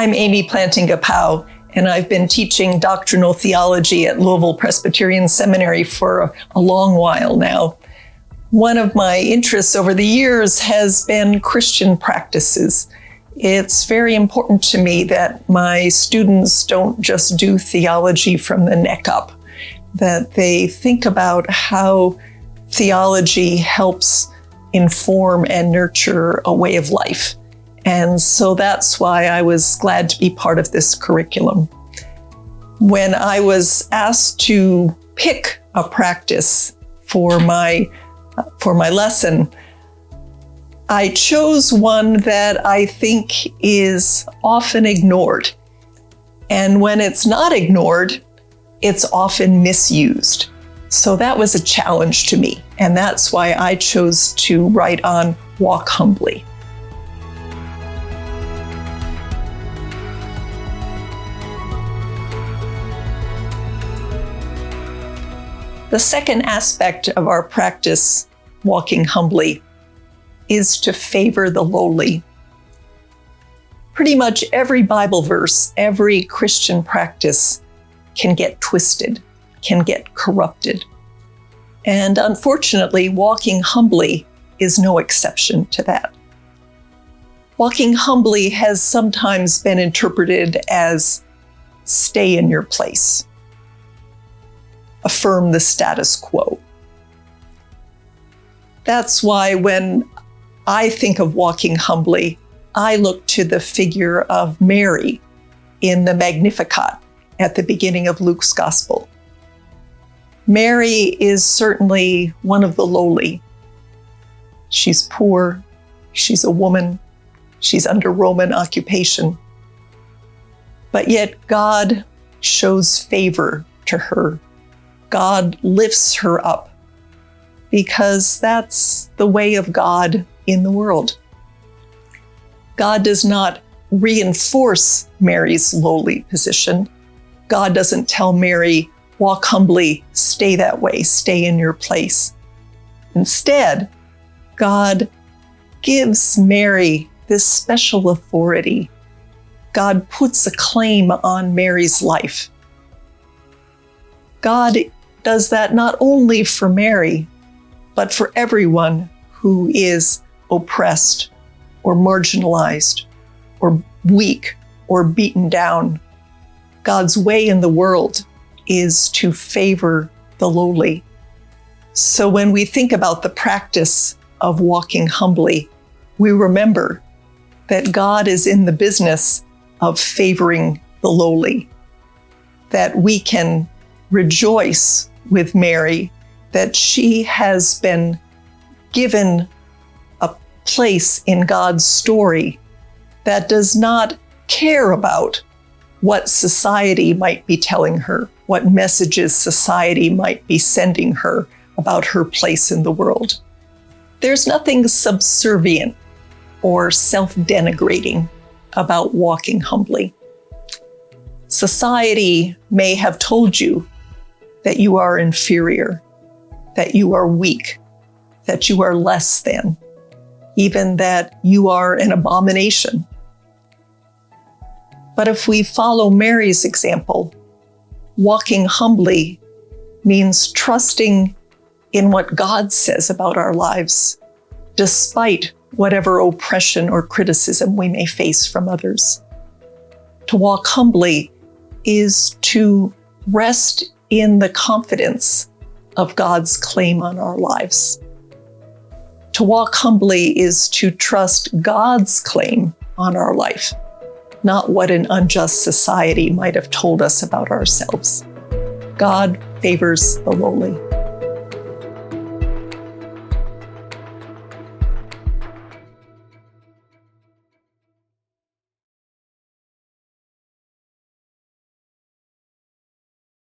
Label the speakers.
Speaker 1: I'm Amy Plantinga-Powell, and I've been teaching doctrinal theology at Louisville Presbyterian Seminary for a long while now. One of my interests over the years has been Christian practices. It's very important to me that my students don't just do theology from the neck up, that they think about how theology helps inform and nurture a way of life. And so that's why I was glad to be part of this curriculum. When I was asked to pick a practice for my lesson, I chose one that I think is often ignored. And when it's not ignored, it's often misused. So that was a challenge to me. And that's why I chose to write on Walk Humbly. The second aspect of our practice, walking humbly, is to favor the lowly. Pretty much every Bible verse, every Christian practice can get twisted, can get corrupted. And unfortunately, walking humbly is no exception to that. Walking humbly has sometimes been interpreted as stay in your place, affirm the status quo. That's why when I think of walking humbly, I look to the figure of Mary in the Magnificat at the beginning of Luke's Gospel. Mary is certainly one of the lowly. She's poor, she's a woman, she's under Roman occupation. But yet God shows favor to her. God lifts her up because that's the way of God in the world. God does not reinforce Mary's lowly position. God doesn't tell Mary, walk humbly, stay that way, stay in your place. Instead, God gives Mary this special authority. God puts a claim on Mary's life. God does that not only for Mary, but for everyone who is oppressed or marginalized or weak or beaten down. God's way in the world is to favor the lowly. So when we think about the practice of walking humbly, we remember that God is in the business of favoring the lowly, that we can rejoice with Mary that she has been given a place in God's story that does not care about what society might be telling her, what messages society might be sending her about her place in the world. There's nothing subservient or self-denigrating about walking humbly. Society may have told you that you are inferior, that you are weak, that you are less than, even that you are an abomination. But if we follow Mary's example, walking humbly means trusting in what God says about our lives, despite whatever oppression or criticism we may face from others. To walk humbly is to rest in the confidence of God's claim on our lives. To walk humbly is to trust God's claim on our life, not what an unjust society might have told us about ourselves. God favors the lowly.